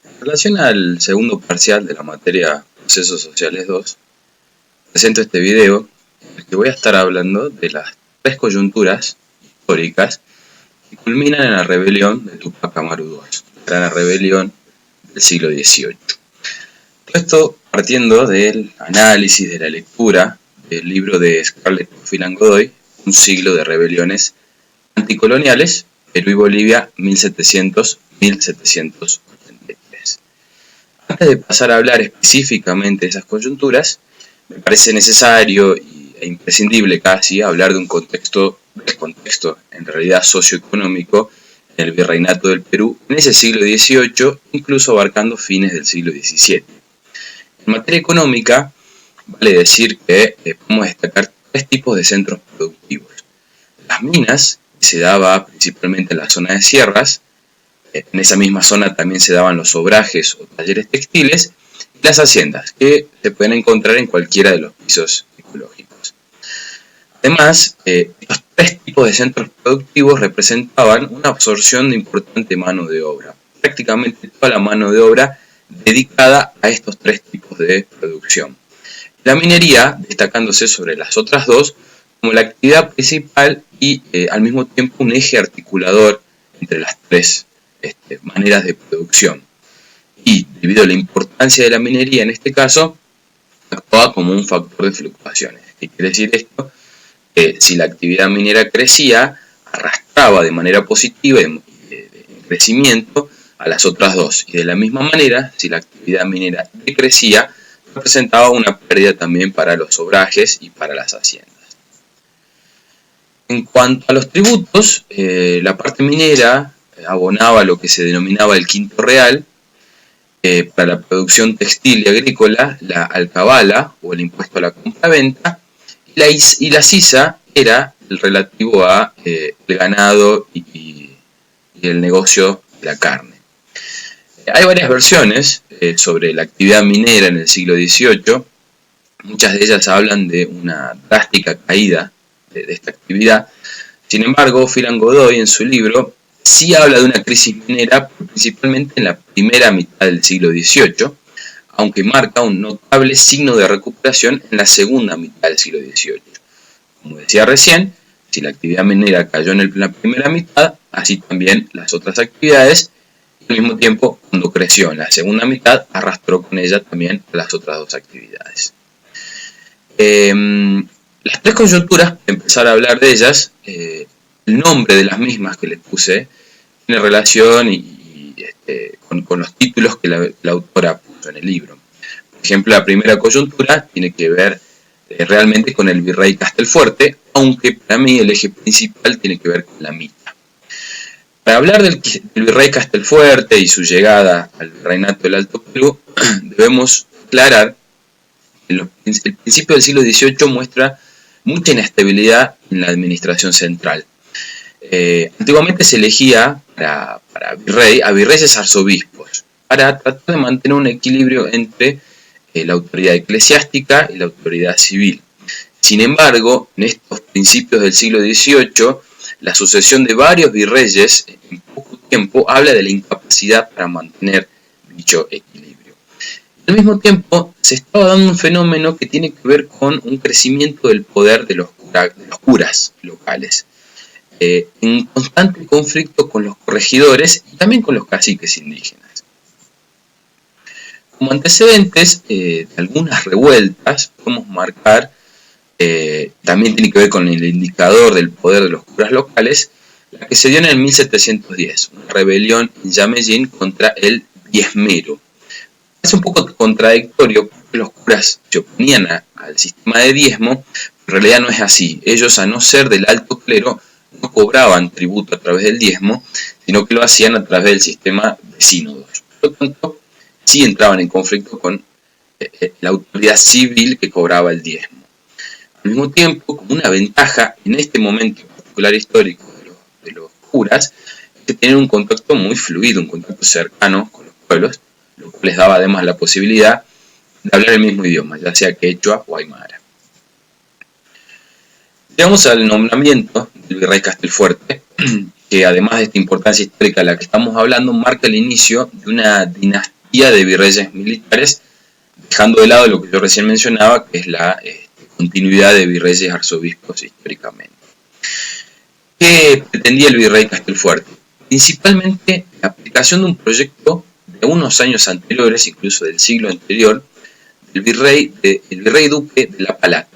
En relación al segundo parcial de la materia Procesos Sociales 2, presento este video en el que voy a estar hablando de las tres coyunturas históricas que culminan en la rebelión de Túpac Amaru II, la gran rebelión del siglo XVIII. Todo esto partiendo del análisis, de la lectura del libro de Scarlett Cofilan Godoy, Un siglo de rebeliones anticoloniales, Perú y Bolivia, 1700-1783. Antes de pasar a hablar específicamente de esas coyunturas, me parece necesario e imprescindible casi hablar de un contexto en realidad socioeconómico en el virreinato del Perú en ese siglo XVIII, incluso abarcando fines del siglo XVII. En materia económica, vale decir que podemos destacar tres tipos de centros productivos. Las minas, que se daba principalmente en la zona de sierras, en esa misma zona también se daban los obrajes o talleres textiles, y las haciendas, que se pueden encontrar en cualquiera de los pisos ecológicos. Además, estos tres tipos de centros productivos representaban una absorción de importante mano de obra, prácticamente toda la mano de obra dedicada a estos tres tipos de producción. La minería, destacándose sobre las otras dos, como la actividad principal y al mismo tiempo un eje articulador entre las tres maneras de producción. Y debido a la importancia de la minería en este caso, actuaba como un factor de fluctuaciones. ¿Qué quiere decir esto? Que si la actividad minera crecía, arrastraba de manera positiva y de crecimiento a las otras dos. Y de la misma manera, si la actividad minera decrecía, representaba una pérdida también para los obrajes y para las haciendas. En cuanto a los tributos, la parte minera abonaba lo que se denominaba el quinto real, para la producción textil y agrícola, la alcabala o el impuesto a la compraventa, y la sisa era el relativo a el ganado y el negocio de la carne. Hay varias versiones sobre la actividad minera en el siglo XVIII. Muchas de ellas hablan de una drástica caída de esta actividad. Sin embargo, Cofilan Godoy en su libro sí habla de una crisis minera principalmente en la primera mitad del siglo XVIII, aunque marca un notable signo de recuperación en la segunda mitad del siglo XVIII. Como decía recién, si la actividad minera cayó en la primera mitad, así también las otras actividades, y al mismo tiempo, cuando creció en la segunda mitad, arrastró con ella también las otras dos actividades. Las tres coyunturas, para empezar a hablar de ellas, el nombre de las mismas que les puse tiene relación con los títulos que la autora puso en el libro. Por ejemplo, la primera coyuntura tiene que ver realmente con el virrey Castelfuerte, aunque para mí el eje principal tiene que ver con la mita. Para hablar del virrey Castelfuerte y su llegada al virreinato del Alto Perú, debemos aclarar que el principio del siglo XVIII muestra mucha inestabilidad en la administración central. Antiguamente se elegía para virrey a virreyes arzobispos para tratar de mantener un equilibrio entre la autoridad eclesiástica y la autoridad civil. Sin embargo, en estos principios del siglo XVIII, la sucesión de varios virreyes en poco tiempo habla de la incapacidad para mantener dicho equilibrio. Al mismo tiempo, se estaba dando un fenómeno que tiene que ver con un crecimiento del poder de los curas locales, en constante conflicto con los corregidores y también con los caciques indígenas. Como antecedentes de algunas revueltas, podemos marcar, también tiene que ver con el indicador del poder de los curas locales, la que se dio en el 1710, una rebelión en Yamellín contra el diezmero. Es un poco contradictorio porque los curas se oponían al sistema de diezmo, pero en realidad no es así. Ellos, a no ser del alto clero, no cobraban tributo a través del diezmo, sino que lo hacían a través del sistema de sínodos. Por lo tanto, sí entraban en conflicto con la autoridad civil que cobraba el diezmo. Al mismo tiempo, como una ventaja en este momento particular histórico de los curas, es que tenían un contacto muy fluido, un contacto cercano con los pueblos, lo cual les daba además la posibilidad de hablar el mismo idioma, ya sea quechua o aymara. Llegamos al nombramiento del virrey Castelfuerte, que además de esta importancia histórica de la que estamos hablando, marca el inicio de una dinastía dinastía de virreyes militares, dejando de lado lo que yo recién mencionaba, que es la continuidad de virreyes arzobispos históricamente. ¿Qué pretendía el virrey Castelfuerte? Principalmente la aplicación de un proyecto de unos años anteriores, incluso del siglo anterior, del virrey duque de La Palata,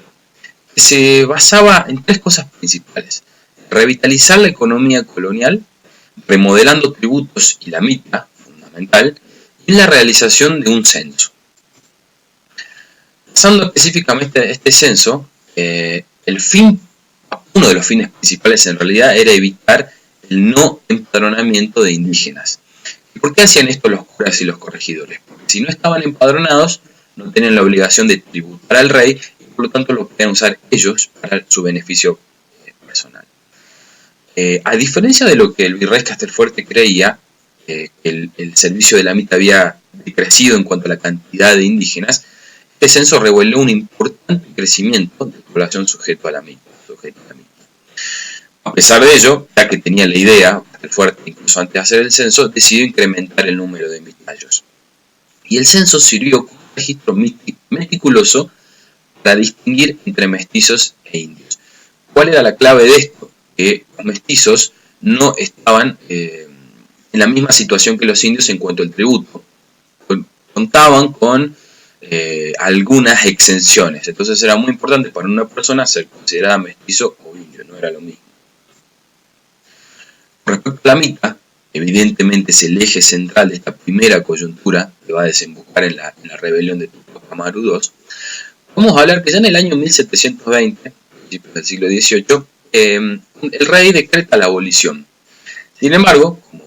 que se basaba en tres cosas principales: revitalizar la economía colonial, remodelando tributos y la mita, fundamental, y la realización de un censo. Pasando específicamente a este censo, uno de los fines principales en realidad era evitar el no empadronamiento de indígenas. ¿Y por qué hacían esto los curas y los corregidores? Porque si no estaban empadronados, no tenían la obligación de tributar al rey y por lo tanto lo podían usar ellos para su beneficio personal. A diferencia de lo que el virrey Castelfuerte creía, que el servicio de la mita había decrecido en cuanto a la cantidad de indígenas, este censo reveló un importante crecimiento de población sujeto a la mita. A pesar de ello, ya que tenía la idea, Castelfuerte, incluso antes de hacer el censo, decidió incrementar el número de mitayos. Y el censo sirvió como un registro meticuloso para distinguir entre mestizos e indios. ¿Cuál era la clave de esto? Que los mestizos no estaban en la misma situación que los indios en cuanto al tributo. Contaban con algunas exenciones. Entonces era muy importante para una persona ser considerada mestizo o indio, no era lo mismo. Respecto a la mita, evidentemente es el eje central de esta primera coyuntura que va a desembocar en la rebelión de Tupac Amaru II. Vamos a hablar que ya en el año 1720, principios del siglo XVIII, el rey decreta la abolición. Sin embargo, como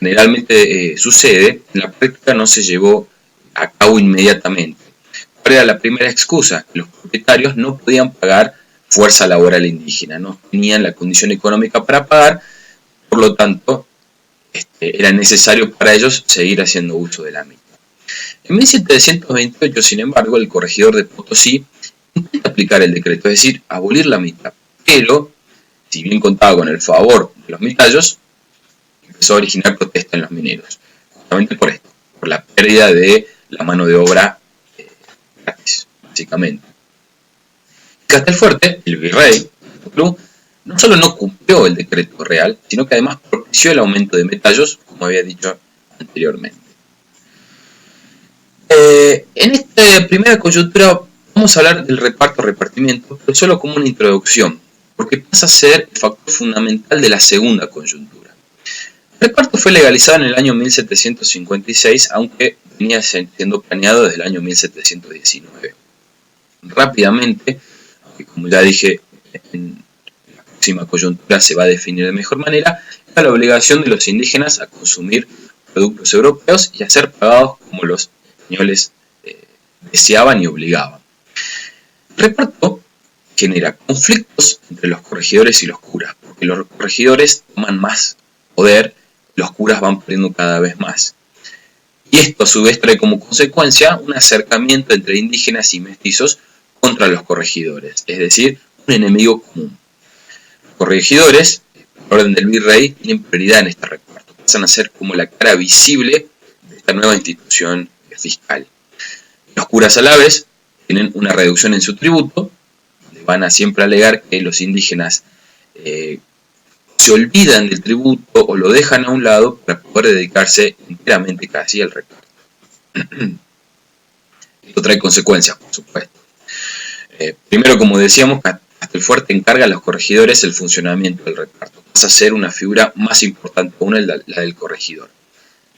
generalmente sucede, en la práctica no se llevó a cabo inmediatamente. ¿Cuál era la primera excusa? Que los propietarios no podían pagar fuerza laboral indígena, no tenían la condición económica para pagar, por lo tanto, era necesario para ellos seguir haciendo uso de la mita. En 1728, sin embargo, el corregidor de Potosí intenta aplicar el decreto, es decir, abolir la mita, pero, si bien contaba con el favor de los mitayos, empezó a originar protesta en los mineros, justamente por esto, por la pérdida de la mano de obra gratis, básicamente. Castelfuerte, el virrey, no solo no cumplió el decreto real, sino que además propició el aumento de metallos, como había dicho anteriormente. En esta primera coyuntura vamos a hablar del repartimiento, pero solo como una introducción, porque pasa a ser el factor fundamental de la segunda coyuntura. El reparto fue legalizado en el año 1756, aunque venía siendo planeado desde el año 1719. Rápidamente, aunque como ya dije, en la próxima coyuntura se va a definir de mejor manera, era la obligación de los indígenas a consumir productos europeos y a ser pagados como los españoles deseaban y obligaban. El reparto genera conflictos entre los corregidores y los curas, porque los corregidores toman más poder, los curas van perdiendo cada vez más. Y esto a su vez trae como consecuencia un acercamiento entre indígenas y mestizos contra los corregidores, es decir, un enemigo común. Los corregidores, por orden del virrey, tienen prioridad en este reparto, pasan a ser como la cara visible de esta nueva institución fiscal. Los curas a la vez tienen una reducción en su tributo, donde van a siempre alegar que los indígenas se olvidan del tributo o lo dejan a un lado para poder dedicarse enteramente casi al reparto. Esto trae consecuencias, por supuesto. Primero, como decíamos, Castelfuerte encarga a los corregidores el funcionamiento del reparto. Pasa a ser una figura más importante aún la del corregidor.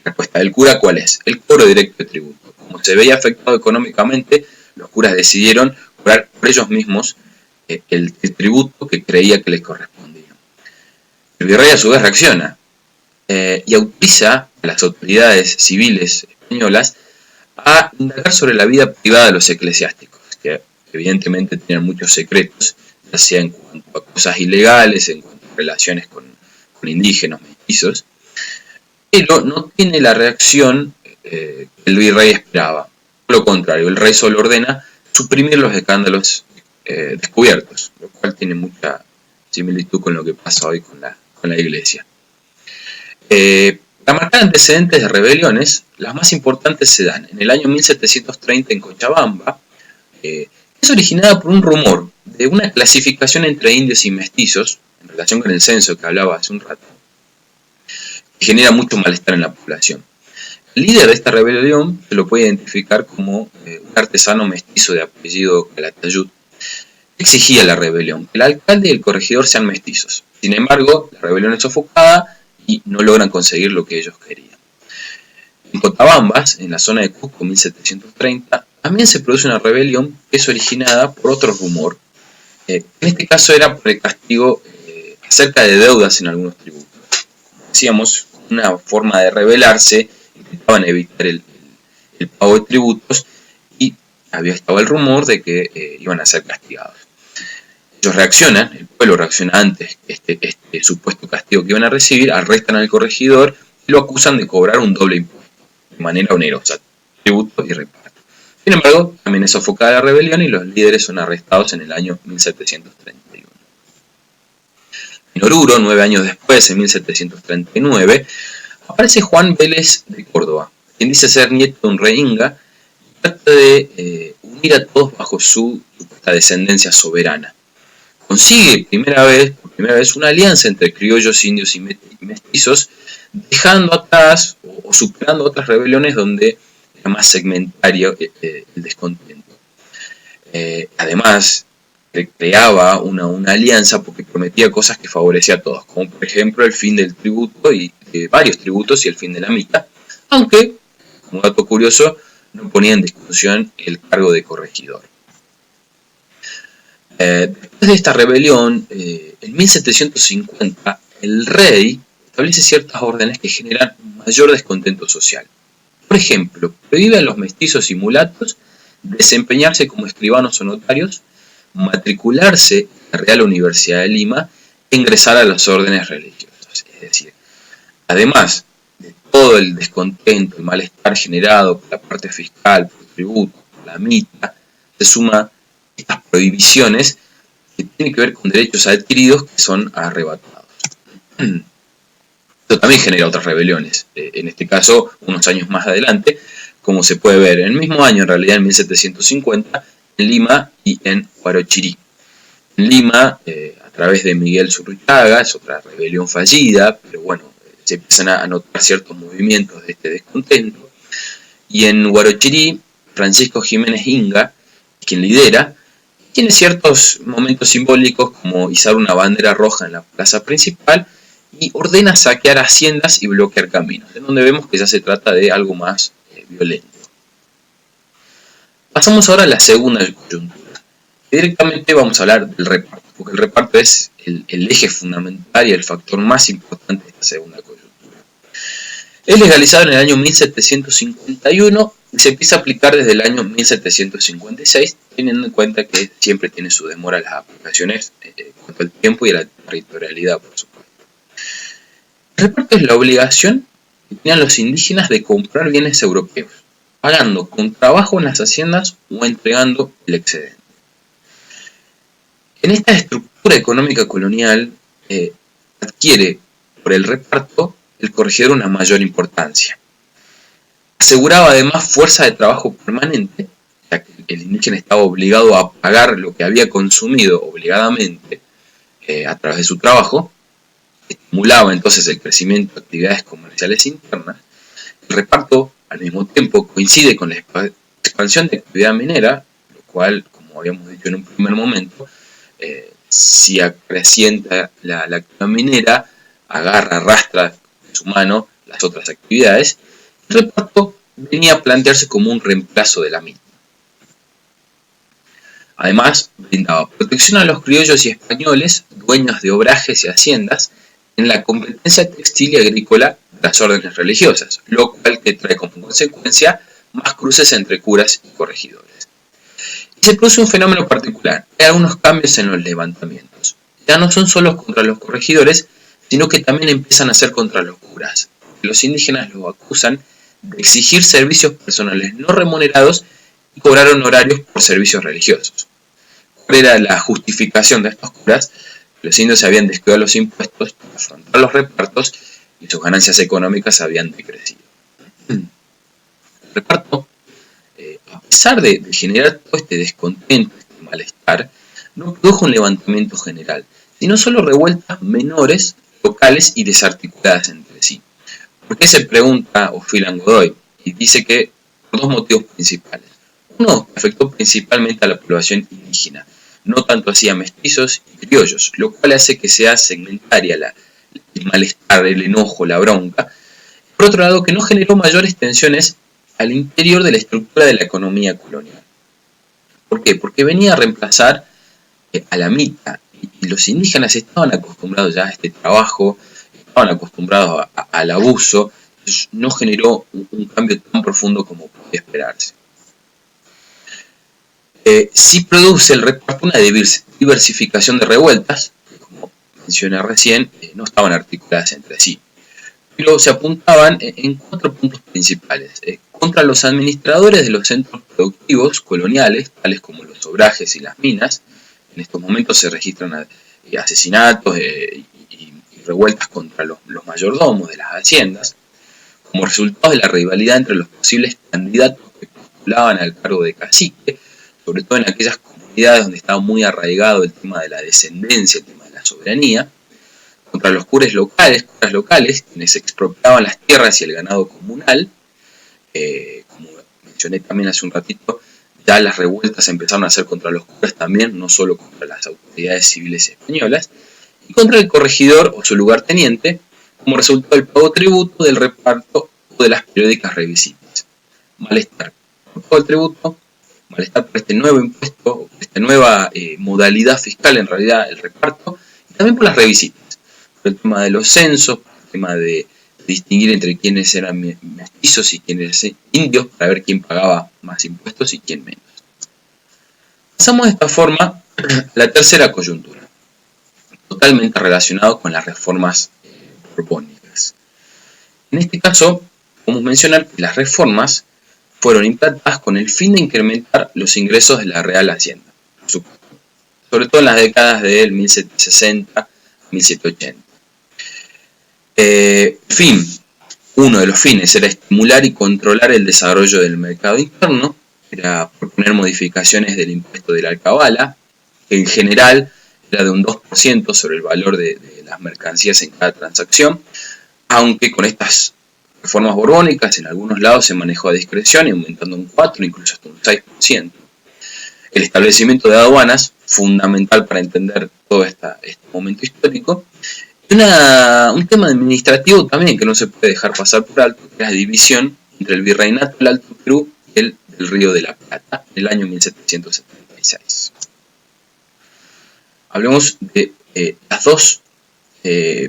La respuesta del cura, ¿cuál es? El cobro directo de tributo. Como se veía afectado económicamente, los curas decidieron cobrar por ellos mismos el tributo que creía que les correspondía. El virrey a su vez reacciona y autoriza a las autoridades civiles españolas a indagar sobre la vida privada de los eclesiásticos, que evidentemente tenían muchos secretos, ya sea en cuanto a cosas ilegales, en cuanto a relaciones con indígenas, mestizos, pero no tiene la reacción que el virrey esperaba. Por lo contrario, el rey solo ordena suprimir los escándalos descubiertos, lo cual tiene mucha similitud con lo que pasa hoy con la iglesia. Para marcar antecedentes de rebeliones, las más importantes se dan en el año 1730 en Cochabamba, que es originada por un rumor de una clasificación entre indios y mestizos, en relación con el censo que hablaba hace un rato, que genera mucho malestar en la población. El líder de esta rebelión se lo puede identificar como un artesano mestizo de apellido Calatayud. Exigía la rebelión, que el alcalde y el corregidor sean mestizos. Sin embargo, la rebelión es sofocada y no logran conseguir lo que ellos querían. En Cotabambas, en la zona de Cusco, 1730, también se produce una rebelión que es originada por otro rumor. En este caso era por el castigo acerca de deudas en algunos tributos. Como decíamos, una forma de rebelarse, intentaban evitar el pago de tributos y estaba el rumor de que iban a ser castigados. Ellos reaccionan, el pueblo reacciona antes que este supuesto castigo que iban a recibir, arrestan al corregidor y lo acusan de cobrar un doble impuesto, de manera onerosa, tributo y reparto. Sin embargo, también es sofocada la rebelión y los líderes son arrestados en el año 1731. En Oruro, 9 años después, en 1739, aparece Juan Vélez de Córdoba, quien dice ser nieto de un rey inga y trata de unir a todos bajo su supuesta descendencia soberana. Consigue por primera vez una alianza entre criollos, indios y mestizos, dejando atrás o superando otras rebeliones donde era más segmentario el descontento. Además, creaba una alianza porque prometía cosas que favorecía a todos, como por ejemplo el fin del tributo y de varios tributos y el fin de la mitad, aunque, como dato curioso, no ponía en discusión el cargo de corregidor. Después de esta rebelión, en 1750, el rey establece ciertas órdenes que generan mayor descontento social. Por ejemplo, prohíbe a los mestizos y mulatos desempeñarse como escribanos o notarios, matricularse en la Real Universidad de Lima e ingresar a las órdenes religiosas. Es decir, además de todo el descontento, el malestar generado por la parte fiscal, por el tributo, por la mita, se suma estas prohibiciones que tienen que ver con derechos adquiridos que son arrebatados. Esto también genera otras rebeliones, en este caso unos años más adelante, como se puede ver en el mismo año, en realidad en 1750, en Lima y en Huarochirí. En Lima, a través de Miguel Zurriaga, es otra rebelión fallida, pero bueno, se empiezan a notar ciertos movimientos de este descontento. Y en Huarochirí, Francisco Jiménez Inga, quien lidera, tiene ciertos momentos simbólicos como izar una bandera roja en la plaza principal y ordena saquear haciendas y bloquear caminos, en donde vemos que ya se trata de algo más violento. Pasamos ahora a la segunda coyuntura. Directamente vamos a hablar del reparto, porque el reparto es el eje fundamental y el factor más importante de esta segunda coyuntura. Es legalizado en el año 1751 y se empieza a aplicar desde el año 1756, teniendo en cuenta que siempre tiene su demora las aplicaciones en cuanto al tiempo y a la territorialidad, por supuesto. El reparto es la obligación que tenían los indígenas de comprar bienes europeos, pagando con trabajo en las haciendas o entregando el excedente. En esta estructura económica colonial adquiere por el reparto el corregidor una mayor importancia. Aseguraba además fuerza de trabajo permanente, ya que el indígena estaba obligado a pagar lo que había consumido obligadamente a través de su trabajo, estimulaba entonces el crecimiento de actividades comerciales internas. El reparto al mismo tiempo coincide con la expansión de actividad minera, lo cual, como habíamos dicho en un primer momento, si acrecienta la actividad minera, arrastra de su mano las otras actividades. El reparto venía a plantearse como un reemplazo de la misma. Además, brindaba protección a los criollos y españoles, dueños de obrajes y haciendas, en la competencia textil y agrícola de las órdenes religiosas, lo cual que trae como consecuencia más cruces entre curas y corregidores. Y se produce un fenómeno particular, hay algunos cambios en los levantamientos. Ya no son solo contra los corregidores, sino que también empiezan a ser contra los curas. Los indígenas los acusan de exigir servicios personales no remunerados y cobrar honorarios por servicios religiosos. ¿Cuál era la justificación de estos curas? Los indios se habían descuidado los impuestos para afrontar los repartos y sus ganancias económicas habían decrecido. El reparto, a pesar de generar todo este descontento, este malestar, no produjo un levantamiento general, sino solo revueltas menores, locales y desarticuladas entre sí. ¿Por qué se pregunta Orfilan Godoy? Y dice que por dos motivos principales. Uno, afectó principalmente a la población indígena, no tanto así a mestizos y criollos, lo cual hace que sea segmentaria el malestar, el enojo, la bronca. Por otro lado, que no generó mayores tensiones al interior de la estructura de la economía colonial. ¿Por qué? Porque venía a reemplazar a la mitad, y los indígenas estaban acostumbrados ya a este trabajo, estaban acostumbrados al abuso, entonces no generó un cambio tan profundo como podía esperarse. Sí produce el reparto una diversificación de revueltas, que como mencioné recién, no estaban articuladas entre sí, pero se apuntaban en 4 puntos principales. Contra los administradores de los centros productivos coloniales, tales como los obrajes y las minas. En estos momentos se registran asesinatos y revueltas contra los mayordomos de las haciendas, como resultado de la rivalidad entre los posibles candidatos que postulaban al cargo de cacique, sobre todo en aquellas comunidades donde estaba muy arraigado el tema de la descendencia, el tema de la soberanía, contra los curas locales, quienes expropiaban las tierras y el ganado comunal. Como mencioné también hace un ratito, ya las revueltas empezaron a hacer contra los curas también, no solo contra las autoridades civiles españolas, y contra el corregidor o su lugarteniente, como resultado del pago tributo, del reparto o de las periódicas revisitas. Malestar por todo el tributo, malestar por este nuevo impuesto, o por esta nueva modalidad fiscal, en realidad el reparto, y también por las revisitas, por el tema de los censos, por el tema de distinguir entre quiénes eran mestizos y quiénes indios, para ver quién pagaba más impuestos y quién menos. Pasamos de esta forma a la tercera coyuntura, totalmente relacionado con las reformas borbónicas. En este caso, podemos mencionar que las reformas fueron implantadas con el fin de incrementar los ingresos de la Real Hacienda, por supuesto, sobre todo en las décadas del 1760 a 1780. Uno de los fines era estimular y controlar el desarrollo del mercado interno, era proponer modificaciones del impuesto de la alcabala, que en general era de un 2% sobre el valor de las mercancías en cada transacción, aunque con estas reformas borbónicas en algunos lados se manejó a discreción, aumentando un 4%, incluso hasta un 6%. El establecimiento de aduanas, fundamental para entender todo este momento histórico, y un tema administrativo también que no se puede dejar pasar por alto, que es la división entre el Virreinato del Alto Perú y el del Río de la Plata, en el año 1776. Hablemos de las dos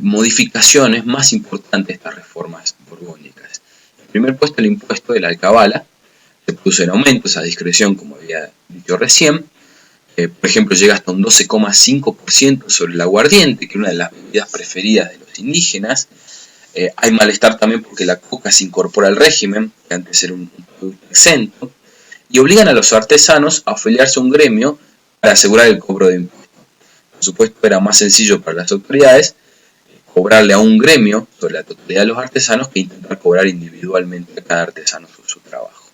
modificaciones más importantes de estas reformas borbónicas. En primer puesto, el impuesto de la alcabala, se puso en aumento esa discreción, como había dicho recién. Por ejemplo, llega hasta un 12,5% sobre el aguardiente, que es una de las bebidas preferidas de los indígenas. Hay malestar también porque la coca se incorpora al régimen, que antes era un producto exento, y obligan a los artesanos a afiliarse a un gremio para asegurar el cobro de impuestos. Por supuesto, era más sencillo para las autoridades cobrarle a un gremio sobre la totalidad de los artesanos que intentar cobrar individualmente a cada artesano sobre su trabajo.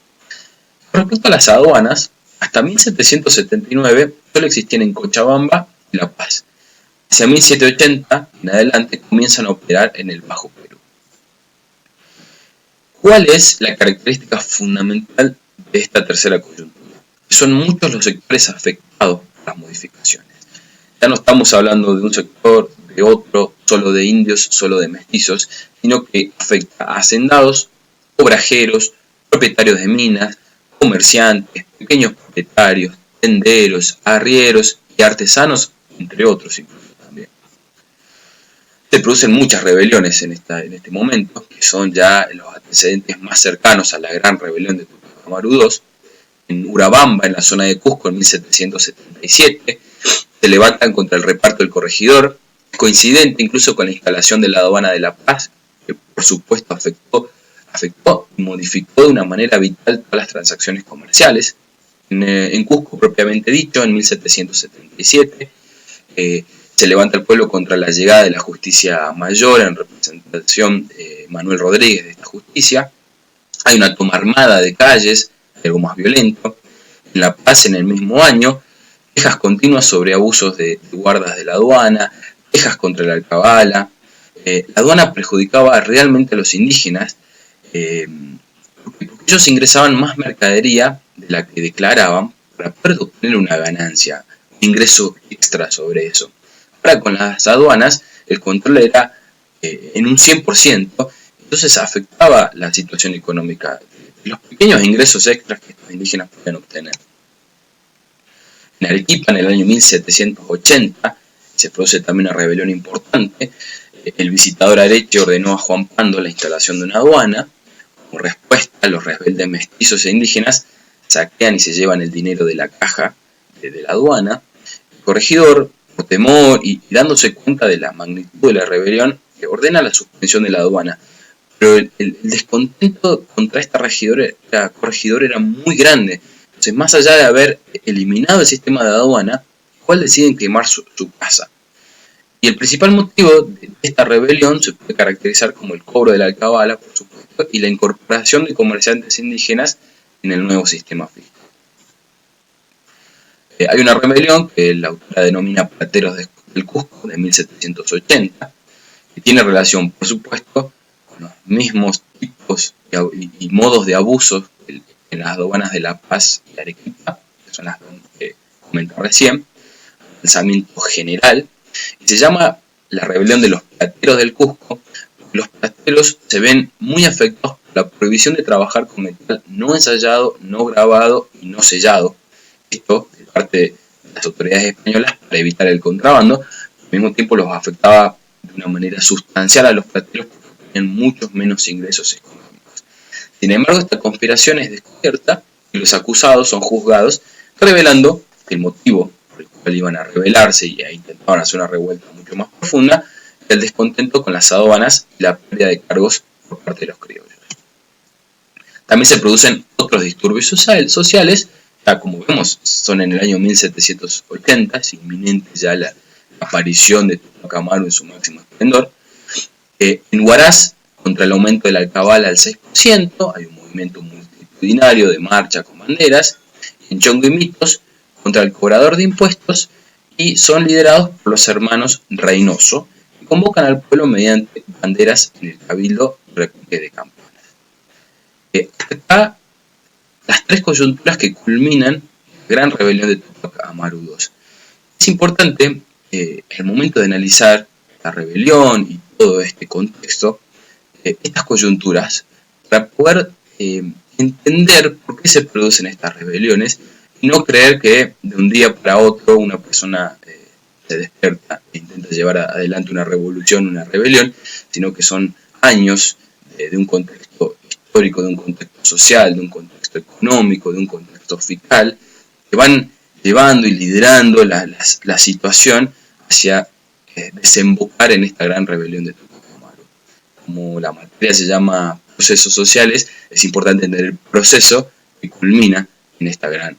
Con respecto a las aduanas, hasta 1779 solo existían en Cochabamba y La Paz. Hacia 1780 en adelante comienzan a operar en el Bajo Perú. ¿Cuál es la característica fundamental de esta tercera coyuntura? Que son muchos los sectores afectados por las modificaciones. Ya no estamos hablando de un sector, de otro, solo de indios, solo de mestizos, sino que afecta a hacendados, obrajeros, propietarios de minas, comerciantes, pequeños propietarios, tenderos, arrieros y artesanos, entre otros incluso también. Se producen muchas rebeliones en este momento, que son ya los antecedentes más cercanos a la gran rebelión de Tupac Amaru II. En Urabamba, en la zona de Cusco, en 1777, se levantan contra el reparto del corregidor, coincidente incluso con la instalación de la aduana de La Paz, que por supuesto afectó y modificó de una manera vital todas las transacciones comerciales. En Cusco, propiamente dicho, en 1777, se se levanta el pueblo contra la llegada de la justicia mayor en representación de Manuel Rodríguez de esta justicia. Hay una toma armada de calles, algo más violento. En La Paz, en el mismo año, quejas continuas sobre abusos de guardas de la aduana, quejas contra la alcabala. La aduana perjudicaba realmente a los indígenas porque ellos ingresaban más mercadería de la que declaraban para poder obtener una ganancia, un ingreso extra sobre eso. Ahora con las aduanas el control era en un 100%, entonces afectaba la situación económica, los pequeños ingresos extras que estos indígenas podían obtener. En Arequipa, en el año 1780, se produce también una rebelión importante. El visitador Areche ordenó a Juan Pando la instalación de una aduana. Como respuesta, los rebeldes mestizos e indígenas saquean y se llevan el dinero de la caja de la aduana. El corregidor, por temor y dándose cuenta de la magnitud de la rebelión, ordena la suspensión de la aduana. Pero el descontento contra esta corregidora era muy grande. Entonces, más allá de haber eliminado el sistema de aduana, igual deciden quemar su casa. Y el principal motivo de esta rebelión se puede caracterizar como el cobro de la alcabala, por supuesto, y la incorporación de comerciantes indígenas en el nuevo sistema fiscal. Hay una rebelión que la autora denomina Plateros del Cusco, de 1780, que tiene relación, por supuesto, con los mismos tipos y modos de abusos en las aduanas de La Paz y Arequipa, que son las que comenté recién, alzamiento general, y se llama la rebelión de los plateros del Cusco, porque los plateros se ven muy afectados por la prohibición de trabajar con metal no ensayado, no grabado y no sellado. Esto de parte de las autoridades españolas para evitar el contrabando, al mismo tiempo los afectaba de una manera sustancial a los plateros porque tenían muchos menos ingresos económicos. Sin embargo, esta conspiración es descubierta y los acusados son juzgados, revelando que el motivo por el cual iban a rebelarse y intentaban hacer una revuelta mucho más profunda era el descontento con las aduanas y la pérdida de cargos por parte de los criollos. También se producen otros disturbios sociales, ya como vemos, son en el año 1780, es inminente ya la aparición de Tupac Amaru en su máximo esplendor. En Huaraz, contra el aumento de la alcabala al 6%, hay un movimiento multitudinario de marcha con banderas. En Chongo y Mitos, contra el cobrador de impuestos, y son liderados por los hermanos Reynoso, que convocan al pueblo mediante banderas en el cabildo de campanas. Acá las tres coyunturas que culminan la gran rebelión de Tupac Amaru II. Es importante el momento de analizar la rebelión y todo este contexto, estas coyunturas, para poder entender por qué se producen estas rebeliones y no creer que de un día para otro una persona se despierta e intenta llevar adelante una revolución, una rebelión, sino que son años de un contexto histórico, de un contexto social, de un contexto económico, de un contexto fiscal, que van llevando y liderando la situación hacia desembocar en esta gran rebelión de Tupac Amaru. Como la materia se llama procesos sociales, es importante entender el proceso que culmina en esta gran